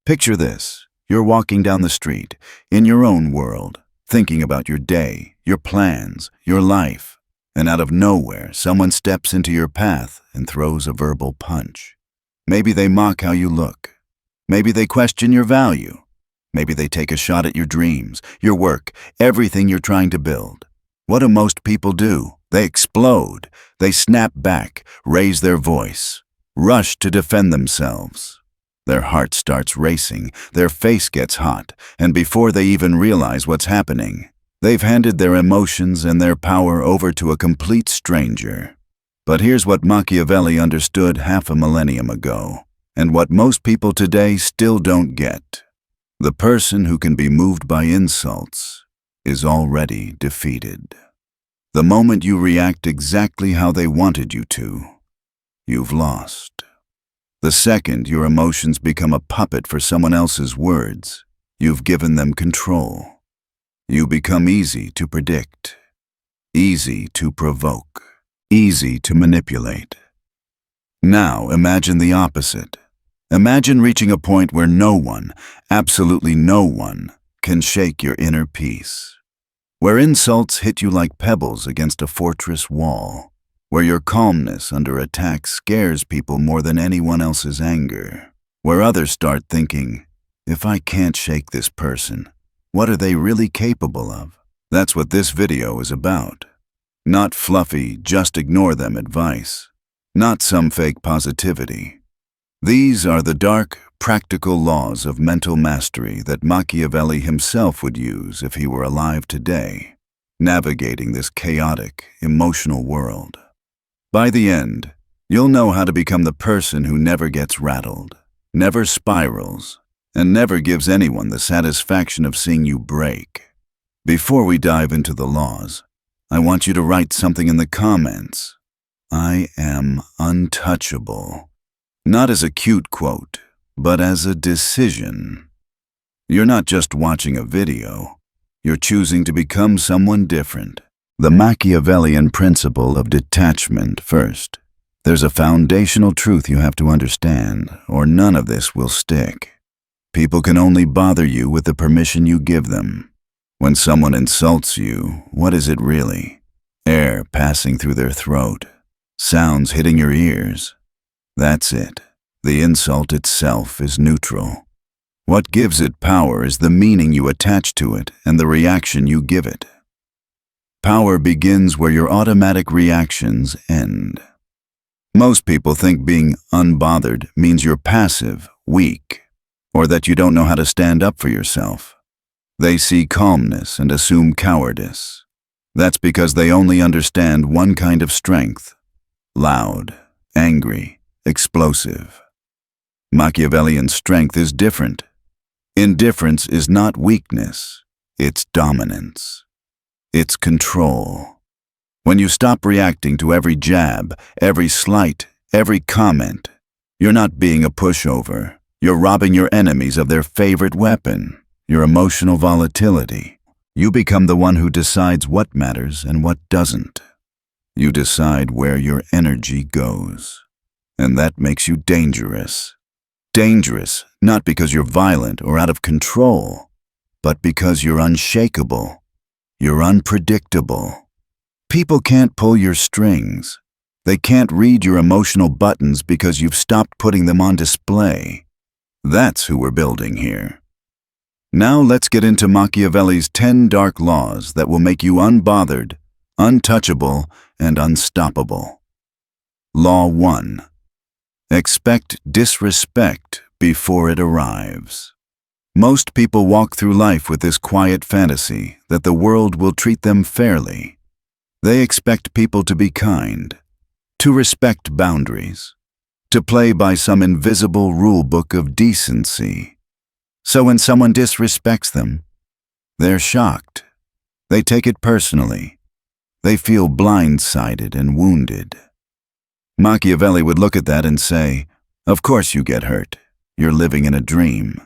Picture this. You're walking down the street, in your own world, thinking about your day, your plans, your life, and out of nowhere, someone steps into your path and throws a verbal punch. Maybe they mock how you look. Maybe they question your value. Maybe they take a shot at your dreams, your work, everything you're trying to build. What do most people do? They explode. They snap back, raise their voice, rush to defend themselves. Their heart starts racing, their face gets hot, and before they even realize what's happening, they've handed their emotions and their power over to a complete stranger. But here's what Machiavelli understood half a millennium ago, and what most people today still don't get. The person who can be moved by insults is already defeated. The moment you react exactly how they wanted you to, you've lost. The second your emotions become a puppet for someone else's words, you've given them control. You become easy to predict, easy to provoke, easy to manipulate. Now imagine the opposite. Imagine reaching a point where no one, absolutely no one, can shake your inner peace. Where insults hit you like pebbles against a fortress wall. Where your calmness under attack scares people more than anyone else's anger. Where others start thinking, if I can't shake this person, what are they really capable of? That's what this video is about. Not fluffy, just ignore them advice. Not some fake positivity. These are the dark, practical laws of mental mastery that Machiavelli himself would use if he were alive today, navigating this chaotic, emotional world. By the end, you'll know how to become the person who never gets rattled, never spirals, and never gives anyone the satisfaction of seeing you break. Before we dive into the laws, I want you to write something in the comments. I am untouchable. Not as a cute quote, but as a decision. You're not just watching a video, you're choosing to become someone different. The Machiavellian principle of detachment first. There's a foundational truth you have to understand, or none of this will stick. People can only bother you with the permission you give them. When someone insults you, what is it really? Air passing through their throat, sounds hitting your ears. That's it. The insult itself is neutral. What gives it power is the meaning you attach to it and the reaction you give it. Power begins where your automatic reactions end. Most people think being unbothered means you're passive, weak, or that you don't know how to stand up for yourself. They see calmness and assume cowardice. That's because they only understand one kind of strength: loud, angry, explosive. Machiavellian strength is different. Indifference is not weakness, it's dominance. It's control. When you stop reacting to every jab, every slight, every comment, you're not being a pushover. You're robbing your enemies of their favorite weapon, your emotional volatility. You become the one who decides what matters and what doesn't. You decide where your energy goes. And that makes you dangerous. Dangerous, not because you're violent or out of control, but because you're unshakable. You're unpredictable. People can't pull your strings. They can't read your emotional buttons because you've stopped putting them on display. That's who we're building here. Now let's get into Machiavelli's 10 dark laws that will make you unbothered, untouchable, and unstoppable. Law 1. Expect disrespect before it arrives. Most people walk through life with this quiet fantasy that the world will treat them fairly. They expect people to be kind, to respect boundaries, to play by some invisible rule book of decency. So when someone disrespects them, they're shocked. They take it personally. They feel blindsided and wounded. Machiavelli would look at that and say, "Of course you get hurt. You're living in a dream."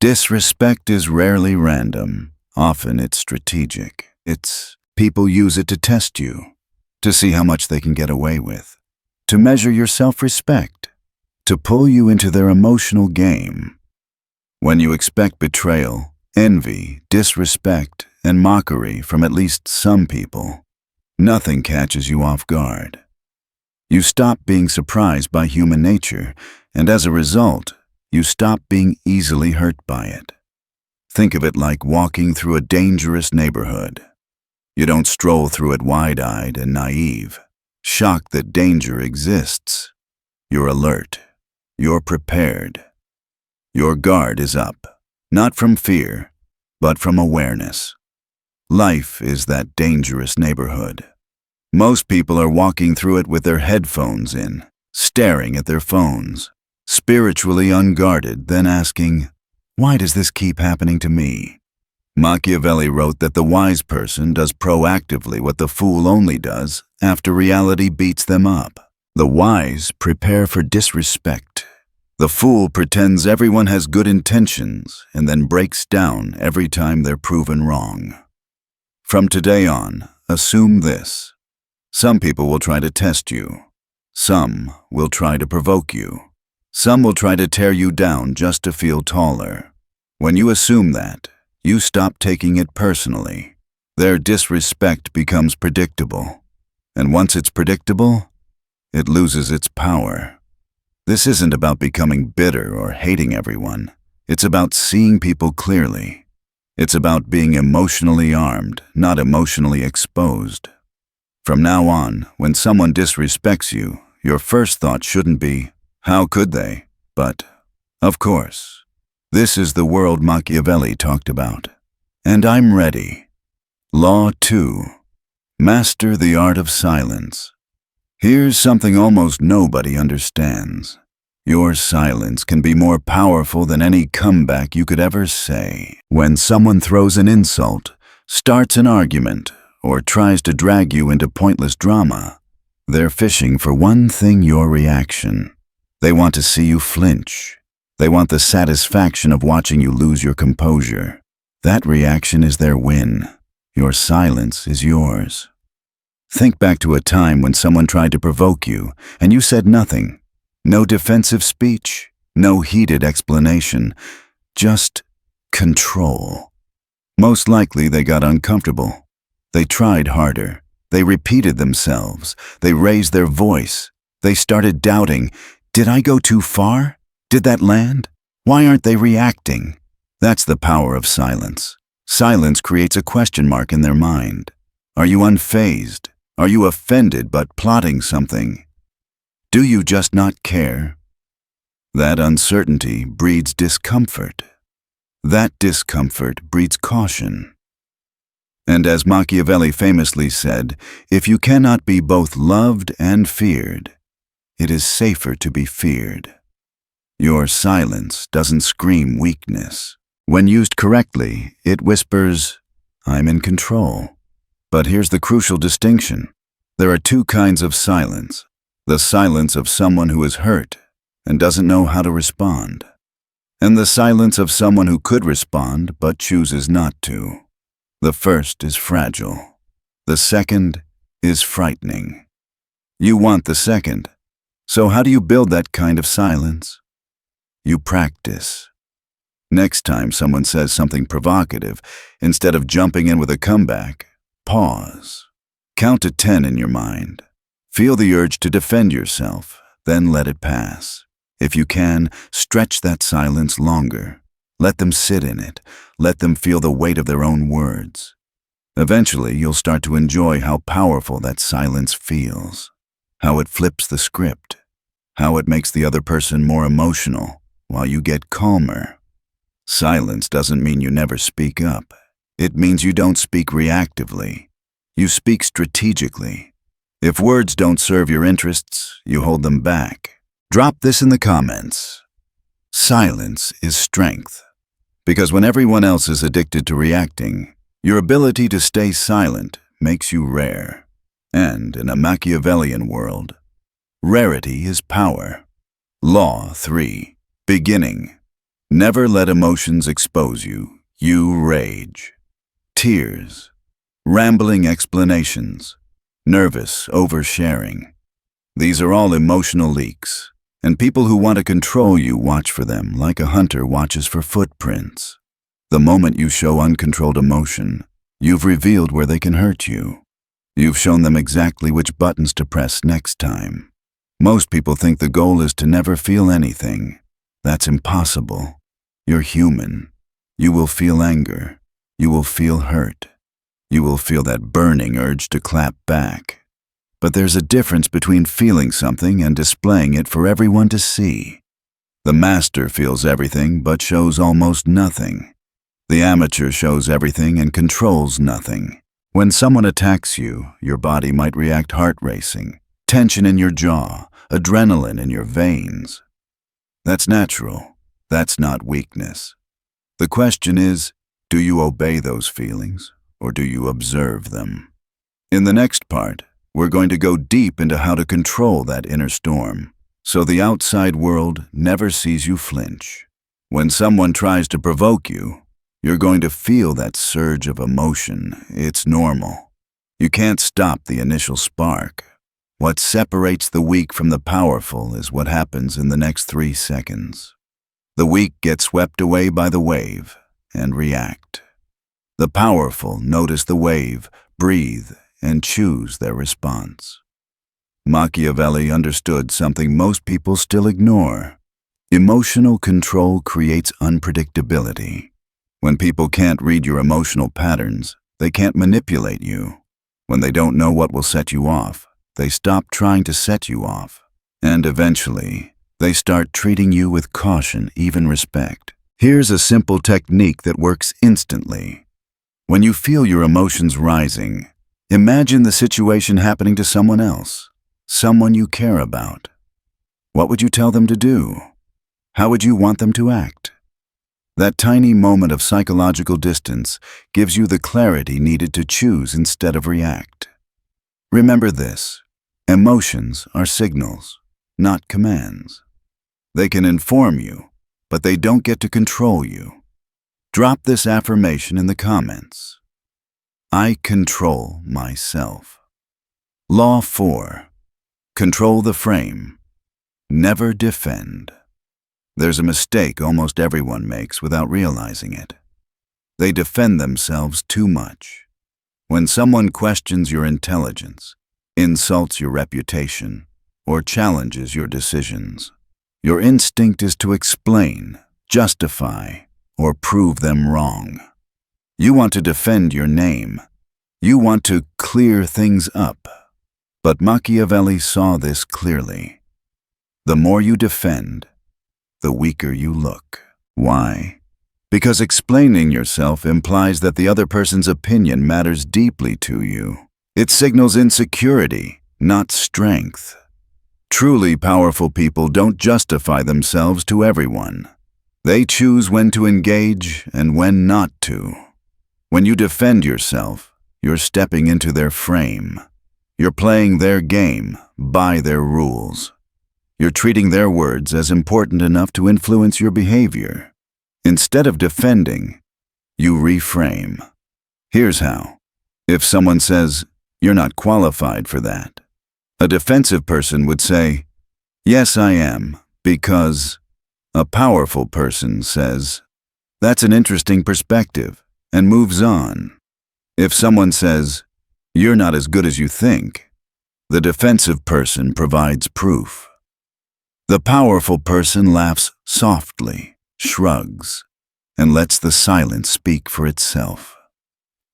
Disrespect is rarely random. Often it's strategic. People use it to test you, to see how much they can get away with, to measure your self-respect, to pull you into their emotional game. When you expect betrayal, envy, disrespect, and mockery from at least some people, nothing catches you off guard. You stop being surprised by human nature, and as a result, you stop being easily hurt by it. Think of it like walking through a dangerous neighborhood. You don't stroll through it wide-eyed and naive, shocked that danger exists. You're alert. You're prepared. Your guard is up, not from fear, but from awareness. Life is that dangerous neighborhood. Most people are walking through it with their headphones in, staring at their phones, spiritually unguarded, then asking, "Why does this keep happening to me?" Machiavelli wrote that the wise person does proactively what the fool only does after reality beats them up. The wise prepare for disrespect. The fool pretends everyone has good intentions and then breaks down every time they're proven wrong. From today on, assume this. Some people will try to test you. Some will try to provoke you. Some will try to tear you down just to feel taller. When you assume that, you stop taking it personally. Their disrespect becomes predictable. And once it's predictable, it loses its power. This isn't about becoming bitter or hating everyone. It's about seeing people clearly. It's about being emotionally armed, not emotionally exposed. From now on, when someone disrespects you, your first thought shouldn't be, "How could they?" but, "Of course. This is the world Machiavelli talked about. And I'm ready." Law 2. Master the art of silence. Here's something almost nobody understands. Your silence can be more powerful than any comeback you could ever say. When someone throws an insult, starts an argument, or tries to drag you into pointless drama, they're fishing for one thing: your reaction. They want to see you flinch. They want the satisfaction of watching you lose your composure. That reaction is their win. Your silence is yours. Think back to a time when someone tried to provoke you, and you said nothing. No defensive speech, no heated explanation, just control. Most likely they got uncomfortable. They tried harder. They repeated themselves. They raised their voice. They started doubting, "Did I go too far? Did that land? Why aren't they reacting?" That's the power of silence. Silence creates a question mark in their mind. Are you unfazed? Are you offended but plotting something? Do you just not care? That uncertainty breeds discomfort. That discomfort breeds caution. And as Machiavelli famously said, if you cannot be both loved and feared, it is safer to be feared. Your silence doesn't scream weakness. When used correctly, it whispers, "I'm in control." But here's the crucial distinction. There are two kinds of silence. The silence of someone who is hurt and doesn't know how to respond, and the silence of someone who could respond but chooses not to. The first is fragile. The second is frightening. You want the second. So how do you build that kind of silence? You practice. Next time someone says something provocative, instead of jumping in with a comeback, pause. Count to 10 in your mind. Feel the urge to defend yourself, then let it pass. If you can, stretch that silence longer. Let them sit in it. Let them feel the weight of their own words. Eventually, you'll start to enjoy how powerful that silence feels, how it flips the script, how it makes the other person more emotional while you get calmer. Silence doesn't mean you never speak up. It means you don't speak reactively. You speak strategically. If words don't serve your interests, you hold them back. Drop this in the comments. Silence is strength. Because when everyone else is addicted to reacting, your ability to stay silent makes you rare. And in a Machiavellian world, rarity is power. Law 3. Beginning. Never let emotions expose you. You rage. Tears. Rambling explanations. Nervous oversharing. These are all emotional leaks. And people who want to control you watch for them like a hunter watches for footprints. The moment you show uncontrolled emotion, you've revealed where they can hurt you. You've shown them exactly which buttons to press next time. Most people think the goal is to never feel anything. That's impossible. You're human. You will feel anger. You will feel hurt. You will feel that burning urge to clap back. But there's a difference between feeling something and displaying it for everyone to see. The master feels everything but shows almost nothing. The amateur shows everything and controls nothing. When someone attacks you, your body might react heart racing, tension in your jaw, adrenaline in your veins. That's natural. That's not weakness. The question is, do you obey those feelings or do you observe them? In the next part, we're going to go deep into how to control that inner storm, so the outside world never sees you flinch. When someone tries to provoke you, you're going to feel that surge of emotion. It's normal. You can't stop the initial spark. What separates the weak from the powerful is what happens in the next 3 seconds. The weak get swept away by the wave and react. The powerful notice the wave, breathe, and choose their response. Machiavelli understood something most people still ignore. Emotional control creates unpredictability. When people can't read your emotional patterns, they can't manipulate you. When they don't know what will set you off, they stop trying to set you off. And eventually, they start treating you with caution, even respect. Here's a simple technique that works instantly. When you feel your emotions rising, imagine the situation happening to someone else, someone you care about. What would you tell them to do? How would you want them to act? That tiny moment of psychological distance gives you the clarity needed to choose instead of react. Remember this: emotions are signals, not commands. They can inform you, but they don't get to control you. Drop this affirmation in the comments. I control myself. Law 4. Control the frame. Never defend. There's a mistake almost everyone makes without realizing it. They defend themselves too much. When someone questions your intelligence, insults your reputation, or challenges your decisions, your instinct is to explain, justify, or prove them wrong. You want to defend your name. You want to clear things up. But Machiavelli saw this clearly. The more you defend, the weaker you look. Why? Because explaining yourself implies that the other person's opinion matters deeply to you. It signals insecurity, not strength. Truly powerful people don't justify themselves to everyone. They choose when to engage and when not to. When you defend yourself, you're stepping into their frame. You're playing their game by their rules. You're treating their words as important enough to influence your behavior. Instead of defending, you reframe. Here's how. If someone says, "You're not qualified for that," a defensive person would say, "Yes, I am, because..." A powerful person says, "That's an interesting perspective," and moves on. If someone says, "You're not as good as you think," the defensive person provides proof. The powerful person laughs softly, shrugs, and lets the silence speak for itself.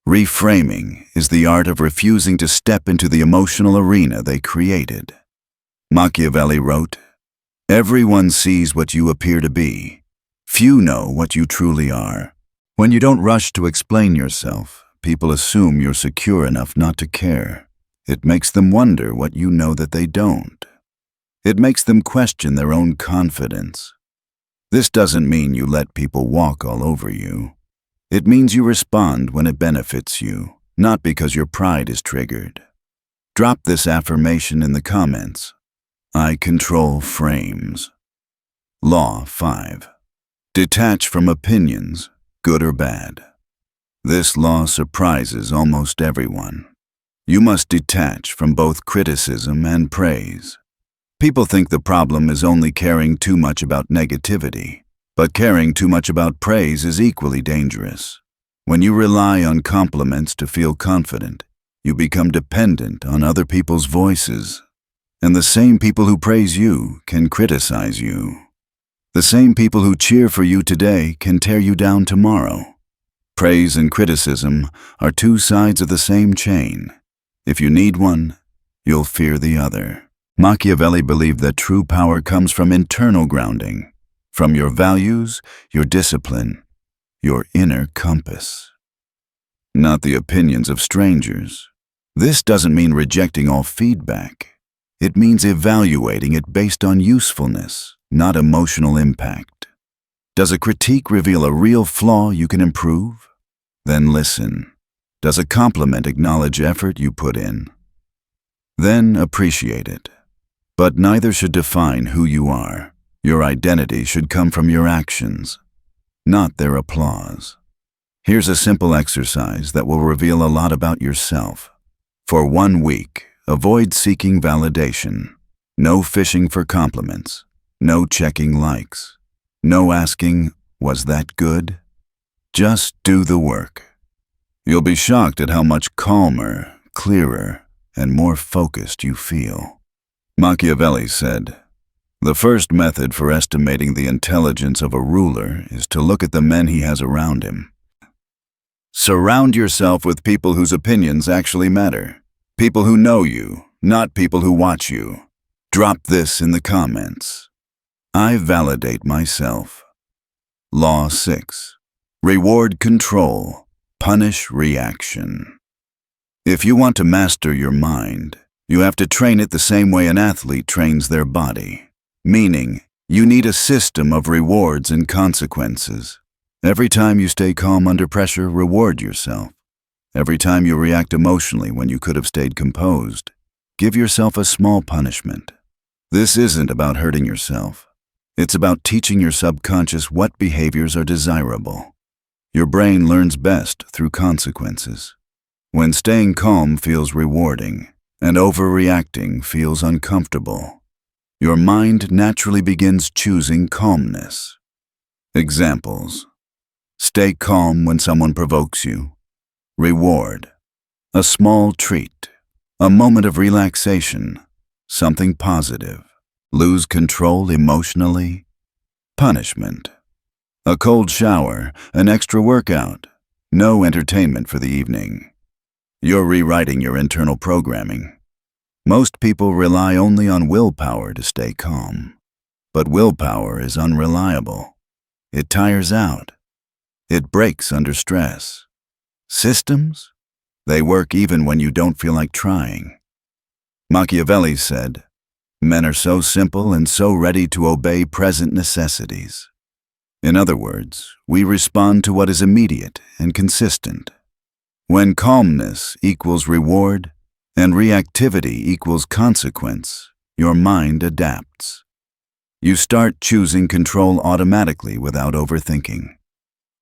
Reframing is the art of refusing to step into the emotional arena they created. Machiavelli wrote, "Everyone sees what you appear to be. Few know what you truly are." When you don't rush to explain yourself, people assume you're secure enough not to care. It makes them wonder what you know that they don't. It makes them question their own confidence. This doesn't mean you let people walk all over you. It means you respond when it benefits you, not because your pride is triggered. Drop this affirmation in the comments. I control frames. Law 5. Detach from opinions, good or bad. This law surprises almost everyone. You must detach from both criticism and praise. People think the problem is only caring too much about negativity, but caring too much about praise is equally dangerous. When you rely on compliments to feel confident, you become dependent on other people's voices. And the same people who praise you can criticize you. The same people who cheer for you today can tear you down tomorrow. Praise and criticism are two sides of the same chain. If you need one, you'll fear the other. Machiavelli believed that true power comes from internal grounding, from your values, your discipline, your inner compass, not the opinions of strangers. This doesn't mean rejecting all feedback. It means evaluating it based on usefulness, not emotional impact. Does a critique reveal a real flaw you can improve? Then listen. Does a compliment acknowledge effort you put in? Then appreciate it. But neither should define who you are. Your identity should come from your actions, not their applause. Here's a simple exercise that will reveal a lot about yourself. For 1 week, avoid seeking validation. No fishing for compliments. No checking likes. No asking, "Was that good?" Just do the work. You'll be shocked at how much calmer, clearer, and more focused you feel. Machiavelli said, "The first method for estimating the intelligence of a ruler is to look at the men he has around him." Surround yourself with people whose opinions actually matter. People who know you, not people who watch you. Drop this in the comments. I validate myself. Law 6. Reward control, punish reaction. If you want to master your mind, you have to train it the same way an athlete trains their body. Meaning, you need a system of rewards and consequences. Every time you stay calm under pressure, reward yourself. Every time you react emotionally when you could have stayed composed, give yourself a small punishment. This isn't about hurting yourself. It's about teaching your subconscious what behaviors are desirable. Your brain learns best through consequences. When staying calm feels rewarding and overreacting feels uncomfortable, your mind naturally begins choosing calmness. Examples. Stay calm when someone provokes you. Reward. A small treat. A moment of relaxation. Something positive. Lose control emotionally. Punishment. A cold shower, an extra workout. No entertainment for the evening. You're rewriting your internal programming. Most people rely only on willpower to stay calm. But willpower is unreliable. It tires out. It breaks under stress. Systems? They work even when you don't feel like trying. Machiavelli said, "Men are so simple and so ready to obey present necessities." In other words, we respond to what is immediate and consistent. When calmness equals reward and reactivity equals consequence, your mind adapts. You start choosing control automatically without overthinking.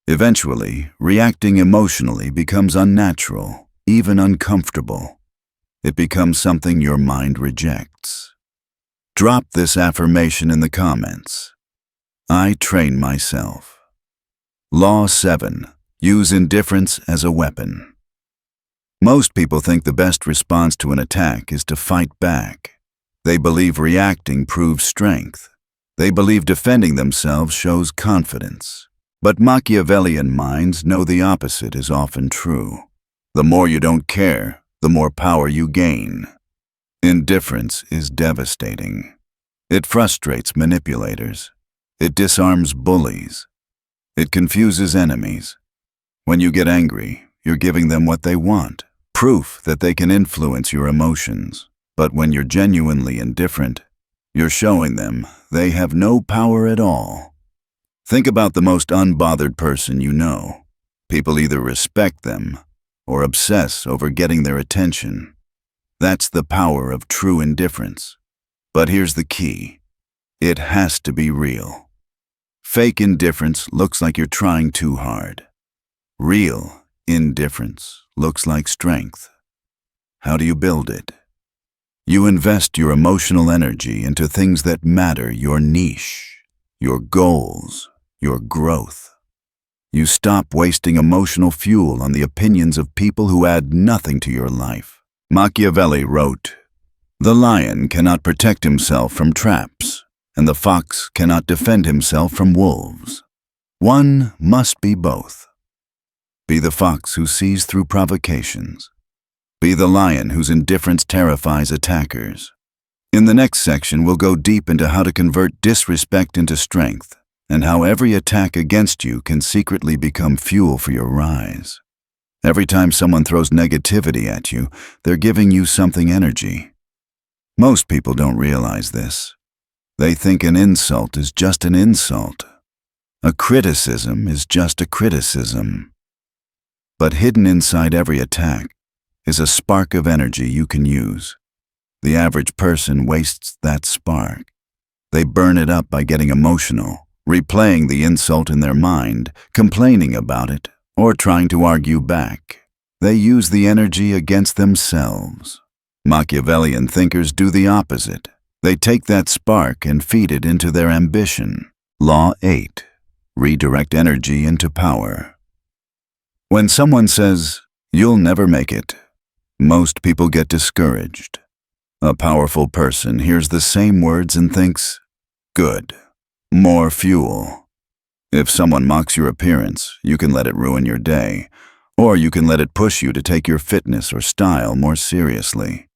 Eventually, reacting emotionally becomes unnatural, even uncomfortable. It becomes something your mind rejects. Drop this affirmation in the comments. I train myself. Law 7. Use indifference as a weapon. Most people think the best response to an attack is to fight back. They believe reacting proves strength. They believe defending themselves shows confidence. But Machiavellian minds know the opposite is often true. The more you don't care, the more power you gain. Indifference is devastating. It frustrates manipulators. It disarms bullies. It confuses enemies. When you get angry, you're giving them what they want, proof that they can influence your emotions. But when you're genuinely indifferent, you're showing them they have no power at all. Think about the most unbothered person you know. People either respect them or obsess over getting their attention. That's the power of true indifference. But here's the key. It has to be real. Fake indifference looks like you're trying too hard. Real indifference looks like strength. How do you build it? You invest your emotional energy into things that matter, your niche, your goals, your growth. You stop wasting emotional fuel on the opinions of people who add nothing to your life. Machiavelli wrote, "The lion cannot protect himself from traps, and the fox cannot defend himself from wolves. One must be both. Be the fox who sees through provocations. Be the lion whose indifference terrifies attackers." In the next section, we'll go deep into how to convert disrespect into strength, and how every attack against you can secretly become fuel for your rise. Every time someone throws negativity at you, they're giving you something energy. Most people don't realize this. They think an insult is just an insult. A criticism is just a criticism. But hidden inside every attack is a spark of energy you can use. The average person wastes that spark. They burn it up by getting emotional, replaying the insult in their mind, complaining about it, or trying to argue back. They use the energy against themselves. Machiavellian thinkers do the opposite. They take that spark and feed it into their ambition. Law 8. Redirect energy into power. When someone says, "You'll never make it," most people get discouraged. A powerful person hears the same words and thinks, "Good. More fuel." If someone mocks your appearance, you can let it ruin your day, or you can let it push you to take your fitness or style more seriously.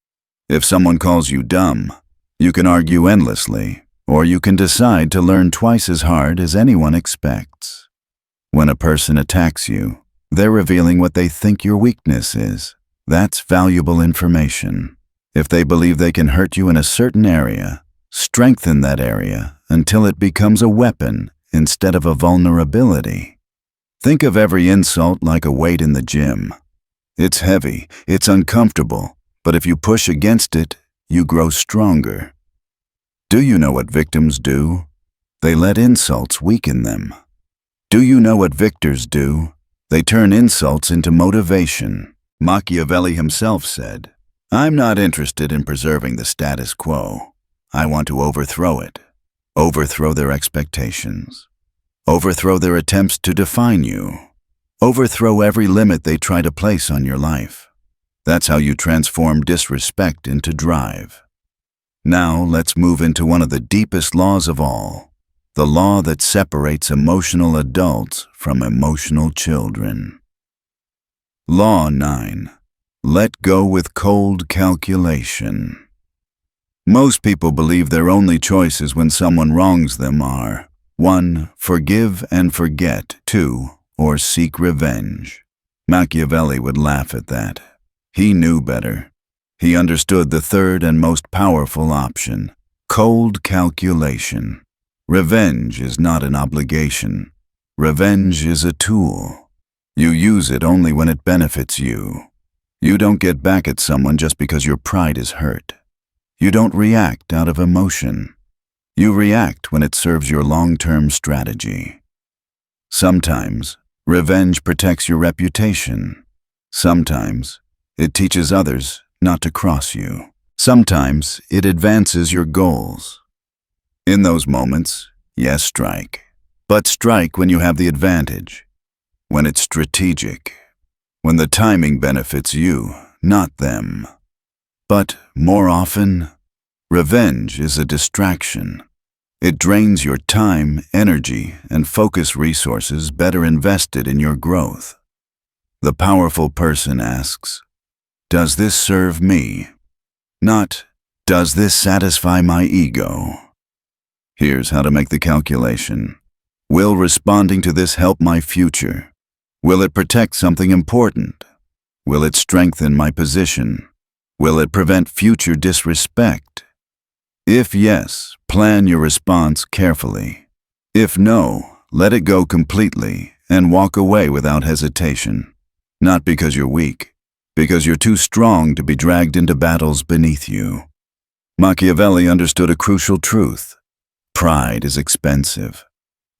If someone calls you dumb, you can argue endlessly, or you can decide to learn twice as hard as anyone expects. When a person attacks you, they're revealing what they think your weakness is. That's valuable information. If they believe they can hurt you in a certain area, strengthen that area until it becomes a weapon instead of a vulnerability. Think of every insult like a weight in the gym. It's heavy, it's uncomfortable, but if you push against it, you grow stronger. Do you know what victims do? They let insults weaken them. Do you know what victors do? They turn insults into motivation. Machiavelli himself said, "I'm not interested in preserving the status quo. I want to overthrow it. Overthrow their expectations. Overthrow their attempts to define you. Overthrow every limit they try to place on your life." That's how you transform disrespect into drive. Now let's move into one of the deepest laws of all, the law that separates emotional adults from emotional children. Law 9. Let go with cold calculation. Most people believe their only choices when someone wrongs them are 1. Forgive and forget, 2. Or seek revenge. Machiavelli would laugh at that. He knew better. He understood the third and most powerful option, cold calculation. Revenge is not an obligation. Revenge is a tool. You use it only when it benefits you. You don't get back at someone just because your pride is hurt. You don't react out of emotion. You react when it serves your long-term strategy. Sometimes, revenge protects your reputation. Sometimes, it teaches others not to cross you. Sometimes, it advances your goals. In those moments, yes, strike. But strike when you have the advantage. When it's strategic. When the timing benefits you, not them. But, more often, revenge is a distraction. It drains your time, energy, and focus resources better invested in your growth. The powerful person asks, "Does this serve me?" Not, "Does this satisfy my ego?" Here's how to make the calculation. Will responding to this help my future? Will it protect something important? Will it strengthen my position? Will it prevent future disrespect? If yes, plan your response carefully. If no, let it go completely and walk away without hesitation. Not because you're weak, because you're too strong to be dragged into battles beneath you. Machiavelli understood a crucial truth. Pride is expensive.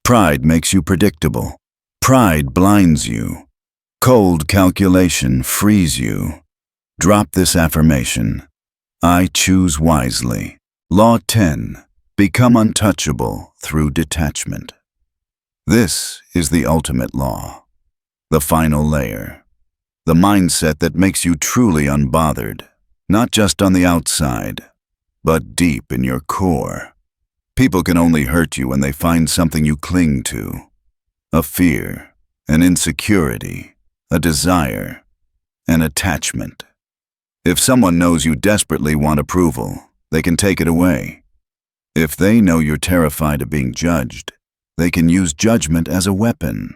Pride makes you predictable. Pride blinds you. Cold calculation frees you. Drop this affirmation. I choose wisely. Law 10. Become untouchable through detachment. This is the ultimate law, the final layer, the mindset that makes you truly unbothered, not just on the outside, but deep in your core. People can only hurt you when they find something you cling to, a fear, an insecurity, a desire, an attachment. If someone knows you desperately want approval, they can take it away. If they know you're terrified of being judged, they can use judgment as a weapon.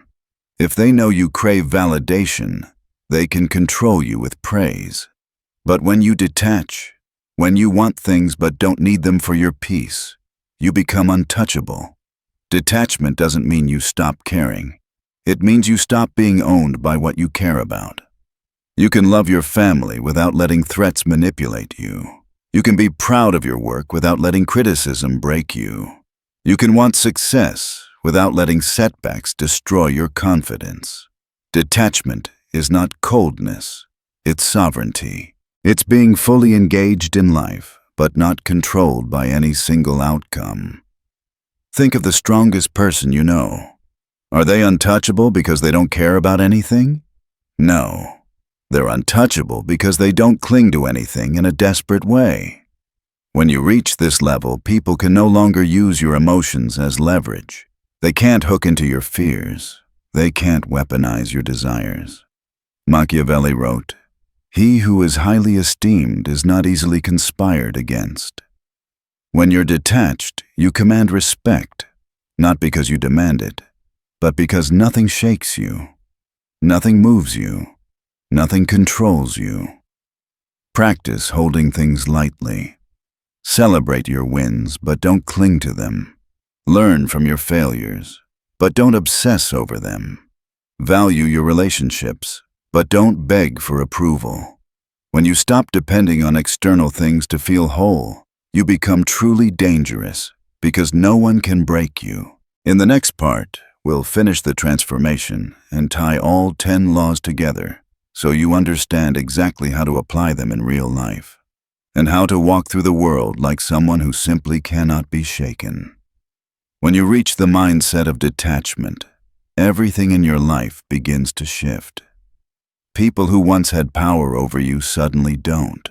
If they know you crave validation, they can control you with praise. But when you detach, when you want things but don't need them for your peace, you become untouchable. Detachment doesn't mean you stop caring. It means you stop being owned by what you care about. You can love your family without letting threats manipulate you. You can be proud of your work without letting criticism break you. You can want success without letting setbacks destroy your confidence. Detachment is not coldness, it's sovereignty. It's being fully engaged in life, but not controlled by any single outcome. Think of the strongest person you know. Are they untouchable because they don't care about anything? No. They're untouchable because they don't cling to anything in a desperate way. When you reach this level, people can no longer use your emotions as leverage. They can't hook into your fears. They can't weaponize your desires. Machiavelli wrote, "He who is highly esteemed is not easily conspired against." When you're detached, you command respect, not because you demand it, but because nothing shakes you, nothing moves you, nothing controls you. Practice holding things lightly. Celebrate your wins, but don't cling to them. Learn from your failures, but don't obsess over them. Value your relationships, but don't beg for approval. When you stop depending on external things to feel whole, you become truly dangerous because no one can break you. In the next part, we'll finish the transformation and tie all 10 laws together so you understand exactly how to apply them in real life and how to walk through the world like someone who simply cannot be shaken. When you reach the mindset of detachment, everything in your life begins to shift. People who once had power over you suddenly don't.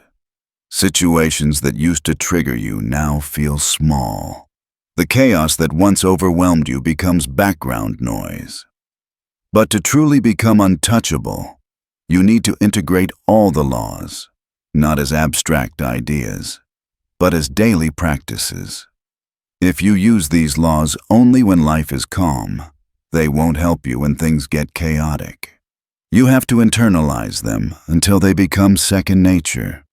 Situations that used to trigger you now feel small. The chaos that once overwhelmed you becomes background noise. But to truly become untouchable, you need to integrate all the laws, not as abstract ideas, but as daily practices. If you use these laws only when life is calm, they won't help you when things get chaotic. You have to internalize them until they become second nature.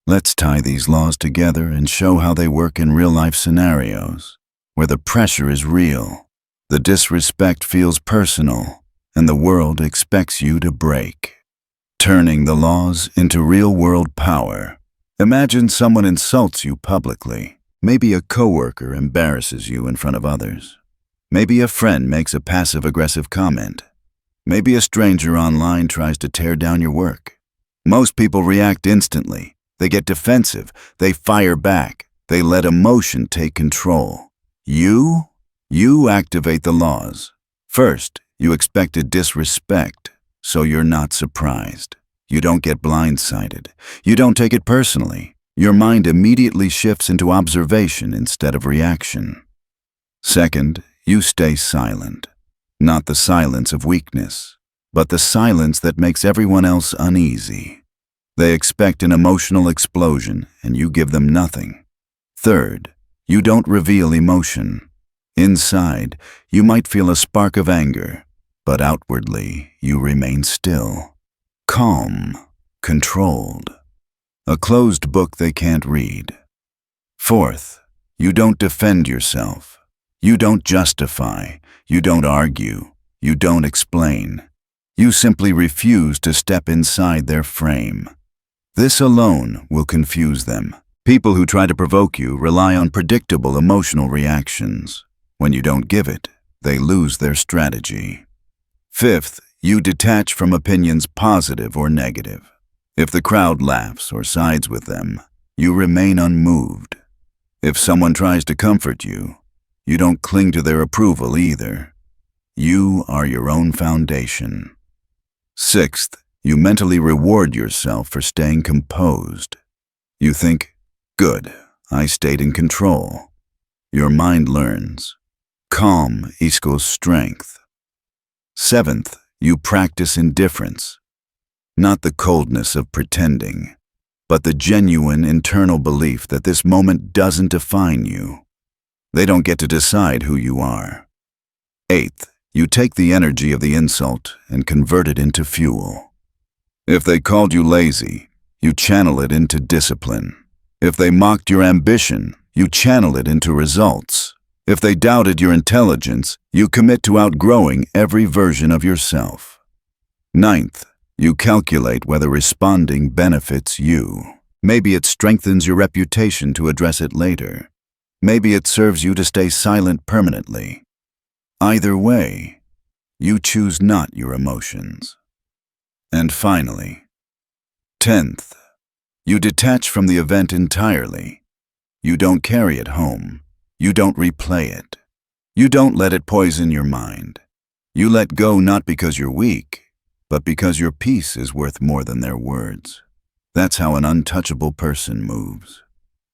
Let's tie these laws together and show how they work in real-life scenarios, where the pressure is real, the disrespect feels personal, and the world expects you to break. Turning the laws into real-world power. Imagine someone insults you publicly. Maybe a coworker embarrasses you in front of others. Maybe a friend makes a passive-aggressive comment. Maybe a stranger online tries to tear down your work. Most people react instantly. They get defensive. They fire back. They let emotion take control. You activate the laws. First, you expected disrespect, so you're not surprised. You don't get blindsided. You don't take it personally. Your mind immediately shifts into observation instead of reaction. Second, you stay silent. Not the silence of weakness, but the silence that makes everyone else uneasy. They expect an emotional explosion, and you give them nothing. Third, you don't reveal emotion. Inside, you might feel a spark of anger, but outwardly, you remain still, calm, controlled. A closed book they can't read. Fourth, you don't defend yourself. You don't justify. You don't argue. You don't explain. You simply refuse to step inside their frame. This alone will confuse them. People who try to provoke you rely on predictable emotional reactions. When you don't give it, they lose their strategy. Fifth, you detach from opinions positive or negative. If the crowd laughs or sides with them, You remain unmoved. If someone tries to comfort you, you don't cling to their approval either. You are your own foundation. Sixth, you mentally reward yourself for staying composed. You think, good, I stayed in control. Your mind learns. Calm equals strength. Seventh, you practice indifference. Not the coldness of pretending, but the genuine internal belief that this moment doesn't define you. They don't get to decide who you are. Eighth, you take the energy of the insult and convert it into fuel. If they called you lazy, you channel it into discipline. If they mocked your ambition, you channel it into results. If they doubted your intelligence, you commit to outgrowing every version of yourself. Ninth, you calculate whether responding benefits you. Maybe it strengthens your reputation to address it later. Maybe it serves you to stay silent permanently. Either way, you choose not your emotions. And finally, 10th, you detach from the event entirely. You don't carry it home. You don't replay it. You don't let it poison your mind. You let go not because you're weak, but because your peace is worth more than their words. That's how an untouchable person moves.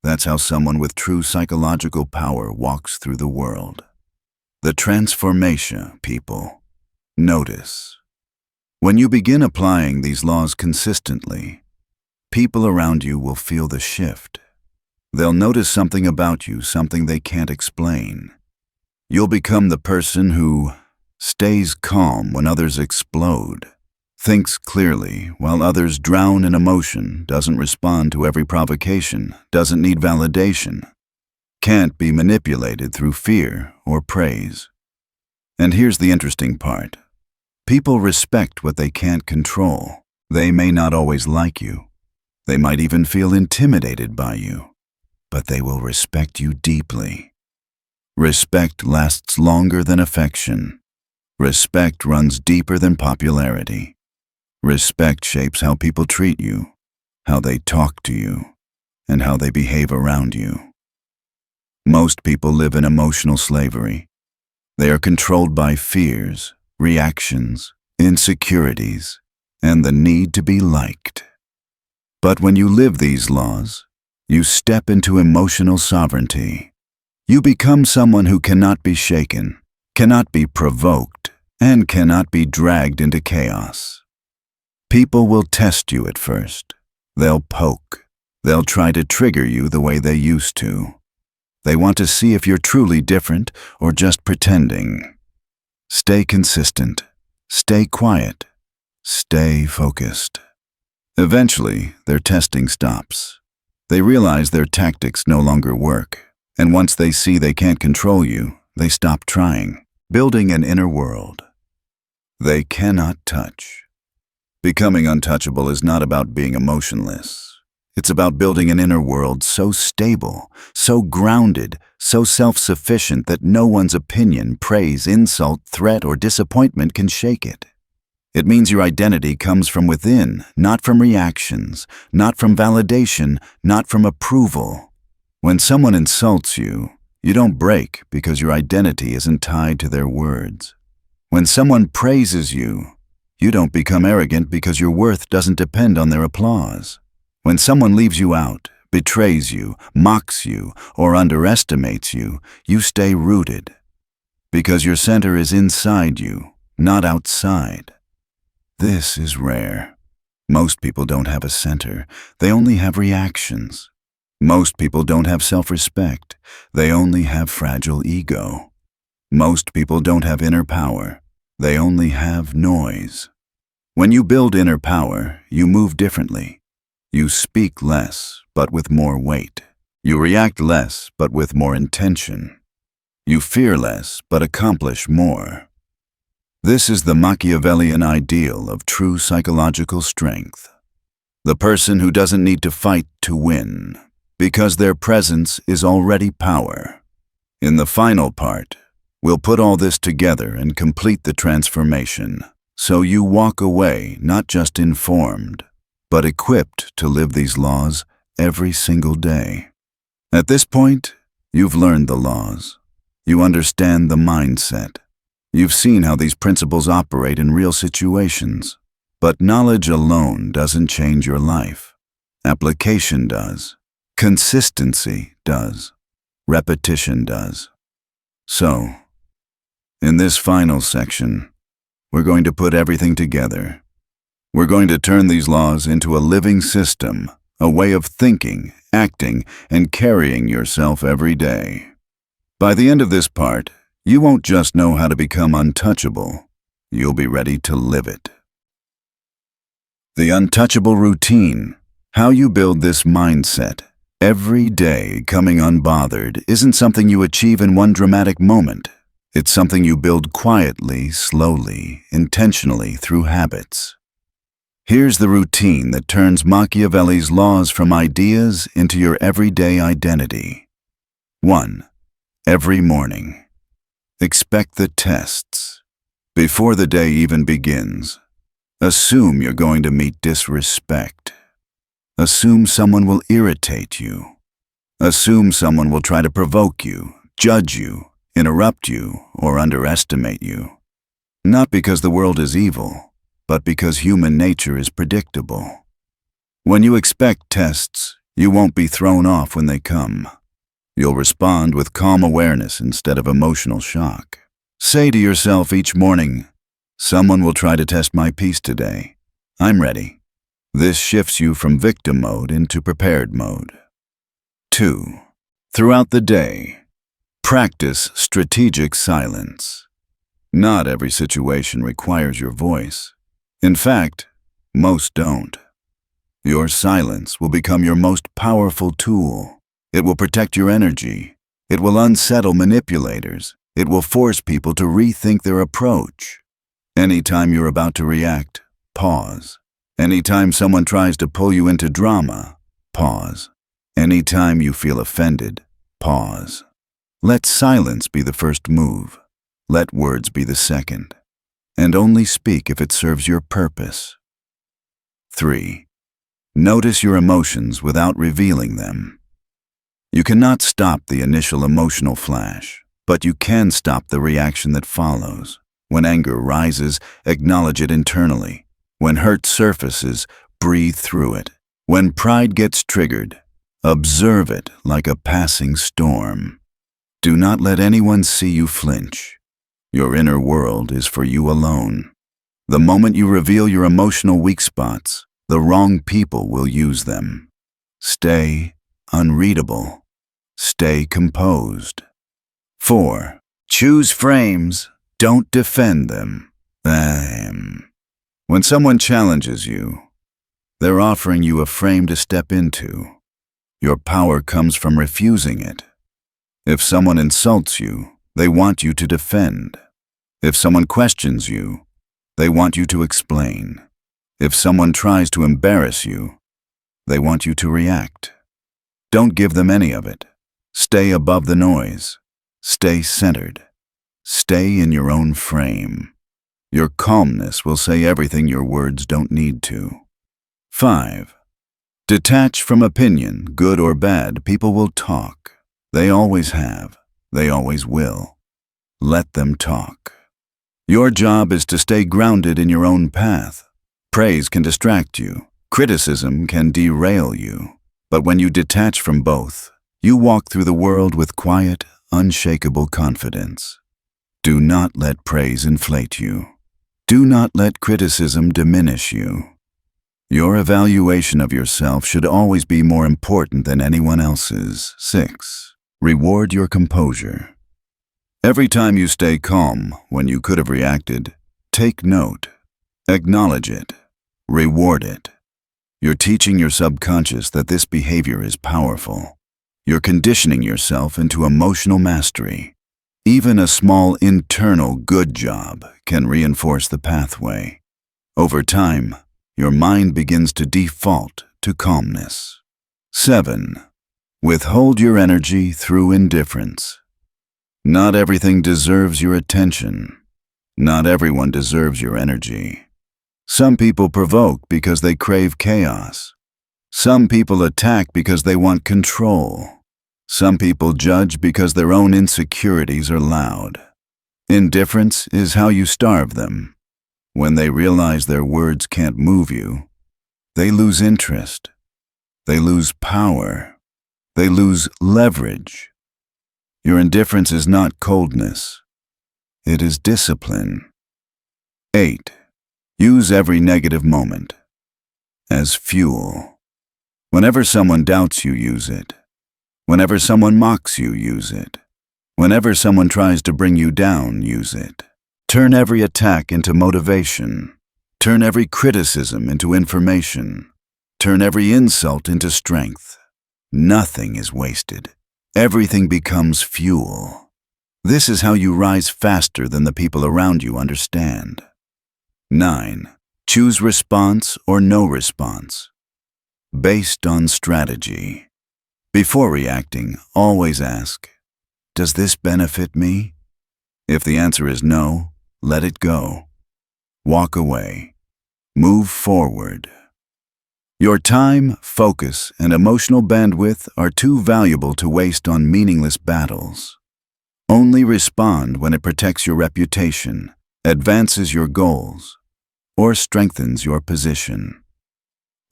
That's how someone with true psychological power walks through the world. The transformation, people. Notice. When you begin applying these laws consistently, people around you will feel the shift. They'll notice something about you, something they can't explain. You'll become the person who stays calm when others explode, thinks clearly while others drown in emotion, doesn't respond to every provocation, doesn't need validation, can't be manipulated through fear or praise. And here's the interesting part. People respect what they can't control. They may not always like you. They might even feel intimidated by you, but they will respect you deeply. Respect lasts longer than affection. Respect runs deeper than popularity. Respect shapes how people treat you, how they talk to you, and how they behave around you. Most people live in emotional slavery. They are controlled by fears, reactions, insecurities, and the need to be liked. But when you live these laws, you step into emotional sovereignty. You become someone who cannot be shaken, cannot be provoked, and cannot be dragged into chaos. People will test you at first. They'll poke. They'll try to trigger you the way they used to. They want to see if you're truly different or just pretending. Stay consistent. Stay quiet. Stay focused. Eventually, their testing stops. They realize their tactics no longer work, and once they see they can't control you, they stop trying, building an inner world they cannot touch. Becoming untouchable is not about being emotionless. It's about building an inner world so stable, so grounded, so self-sufficient that no one's opinion, praise, insult, threat, or disappointment can shake it. It means your identity comes from within, not from reactions, not from validation, not from approval. When someone insults you, you don't break because your identity isn't tied to their words. When someone praises you, you don't become arrogant because your worth doesn't depend on their applause. When someone leaves you out, betrays you, mocks you, or underestimates you, you stay rooted. Because your center is inside you, not outside. This is rare. Most people don't have a center. They only have reactions. Most people don't have self-respect. They only have fragile ego. Most people don't have inner power. They only have noise. When you build inner power, you move differently. You speak less, but with more weight. You react less, but with more intention. You fear less, but accomplish more. This is the Machiavellian ideal of true psychological strength. The person who doesn't need to fight to win, because their presence is already power. In the final part, we'll put all this together and complete the transformation, so you walk away not just informed, but equipped to live these laws every single day. At this point, you've learned the laws. You understand the mindset. You've seen how these principles operate in real situations. But knowledge alone doesn't change your life. Application does. Consistency does. Repetition does. So, in this final section, we're going to put everything together. We're going to turn these laws into a living system, a way of thinking, acting, and carrying yourself every day. By the end of this part, you won't just know how to become untouchable, you'll be ready to live it. The untouchable routine, how you build this mindset, every day coming unbothered, isn't something you achieve in one dramatic moment. It's something you build quietly, slowly, intentionally through habits. Here's the routine that turns Machiavelli's laws from ideas into your everyday identity. 1. Every morning. Expect the tests. Before the day even begins, assume you're going to meet disrespect. Assume someone will irritate you. Assume someone will try to provoke you, judge you, interrupt you, or underestimate you. Not because the world is evil, but because human nature is predictable. When you expect tests, you won't be thrown off when they come. You'll respond with calm awareness instead of emotional shock. Say to yourself each morning, "Someone will try to test my peace today. I'm ready." This shifts you from victim mode into prepared mode. 2. Throughout the day, practice strategic silence. Not every situation requires your voice. In fact, most don't. Your silence will become your most powerful tool. It will protect your energy. It will unsettle manipulators. It will force people to rethink their approach. Anytime you're about to react, pause. Anytime someone tries to pull you into drama, pause. Anytime you feel offended, pause. Let silence be the first move. Let words be the second. And only speak if it serves your purpose. 3. Notice your emotions without revealing them. You cannot stop the initial emotional flash, but you can stop the reaction that follows. When anger rises, acknowledge it internally. When hurt surfaces, breathe through it. When pride gets triggered, observe it like a passing storm. Do not let anyone see you flinch. Your inner world is for you alone. The moment you reveal your emotional weak spots, the wrong people will use them. Stay unreadable. Stay composed. 4. Choose frames. Don't defend them. When someone challenges you, they're offering you a frame to step into. Your power comes from refusing it. If someone insults you, they want you to defend. If someone questions you, they want you to explain. If someone tries to embarrass you, they want you to react. Don't give them any of it. Stay above the noise. Stay centered. Stay in your own frame. Your calmness will say everything your words don't need to. 5. Detach from opinion, good or bad. People will talk. They always have. They always will. Let them talk. Your job is to stay grounded in your own path. Praise can distract you. Criticism can derail you. But when you detach from both, you walk through the world with quiet, unshakable confidence. Do not let praise inflate you. Do not let criticism diminish you. Your evaluation of yourself should always be more important than anyone else's. 6. Reward your composure. Every time you stay calm when you could have reacted, take note. Acknowledge it. Reward it. You're teaching your subconscious that this behavior is powerful. You're conditioning yourself into emotional mastery. Even a small internal good job can reinforce the pathway. Over time, your mind begins to default to calmness. 7. Withhold your energy through indifference. Not everything deserves your attention. Not everyone deserves your energy. Some people provoke because they crave chaos. Some people attack because they want control. Some people judge because their own insecurities are loud. Indifference is how you starve them. When they realize their words can't move you, they lose interest. They lose power. They lose leverage. Your indifference is not coldness. It is discipline. 8. Use every negative moment as fuel. Whenever someone doubts you, use it. Whenever someone mocks you, use it. Whenever someone tries to bring you down, use it. Turn every attack into motivation. Turn every criticism into information. Turn every insult into strength. Nothing is wasted. Everything becomes fuel. This is how you rise faster than the people around you understand. 9. Choose response or no response. Based on strategy. Before reacting, always ask, does this benefit me? If the answer is no, let it go. Walk away. Move forward. Your time, focus, and emotional bandwidth are too valuable to waste on meaningless battles. Only respond when it protects your reputation, advances your goals, or strengthens your position.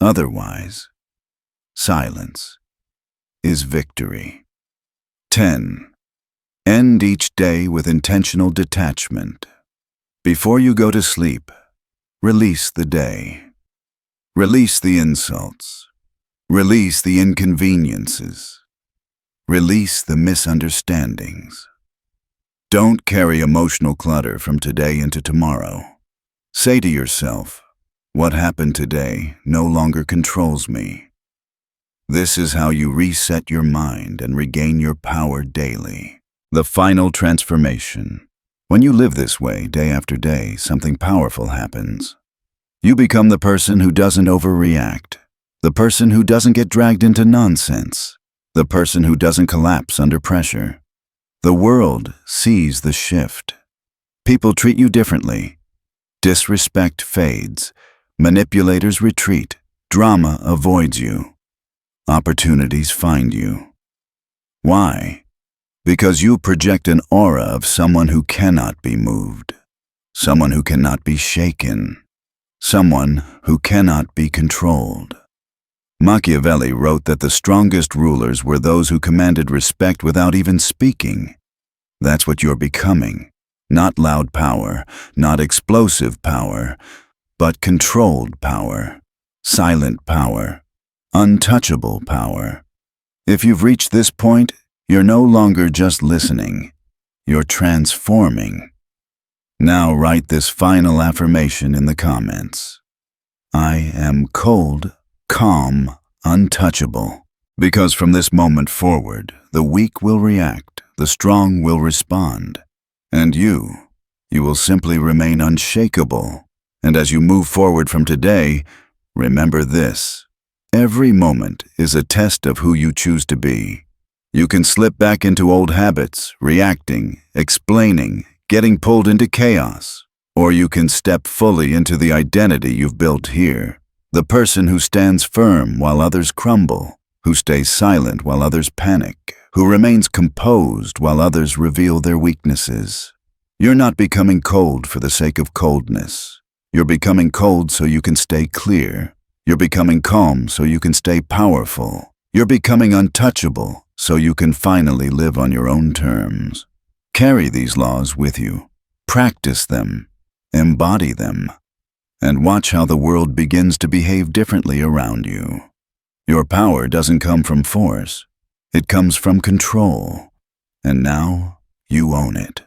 Otherwise, silence is victory. 10. End each day with intentional detachment. Before you go to sleep, release the day. Release the insults. Release the inconveniences. Release the misunderstandings. Don't carry emotional clutter from today into tomorrow. Say to yourself, what happened today no longer controls me. This is how you reset your mind and regain your power daily. The final transformation. When you live this way day after day, something powerful happens. You become the person who doesn't overreact, the person who doesn't get dragged into nonsense, the person who doesn't collapse under pressure. The world sees the shift. People treat you differently. Disrespect fades. Manipulators retreat. Drama avoids you. Opportunities find you. Why? Because you project an aura of someone who cannot be moved, someone who cannot be shaken, someone who cannot be controlled. Machiavelli wrote that the strongest rulers were those who commanded respect without even speaking. That's what you're becoming. Not loud power, not explosive power, but controlled power, silent power, untouchable power. If you've reached this point, you're no longer just listening. You're transforming. Now write this final affirmation in the comments. I am cold, calm, untouchable. Because from this moment forward, the weak will react, the strong will respond. And you will simply remain unshakable. And as you move forward from today, remember this. Every moment is a test of who you choose to be. You can slip back into old habits, reacting, explaining, getting pulled into chaos. Or you can step fully into the identity you've built here. The person who stands firm while others crumble, who stays silent while others panic, who remains composed while others reveal their weaknesses. You're not becoming cold for the sake of coldness. You're becoming cold so you can stay clear. You're becoming calm so you can stay powerful. You're becoming untouchable so you can finally live on your own terms. Carry these laws with you. Practice them. Embody them. And watch how the world begins to behave differently around you. Your power doesn't come from force. It comes from control. And now you own it.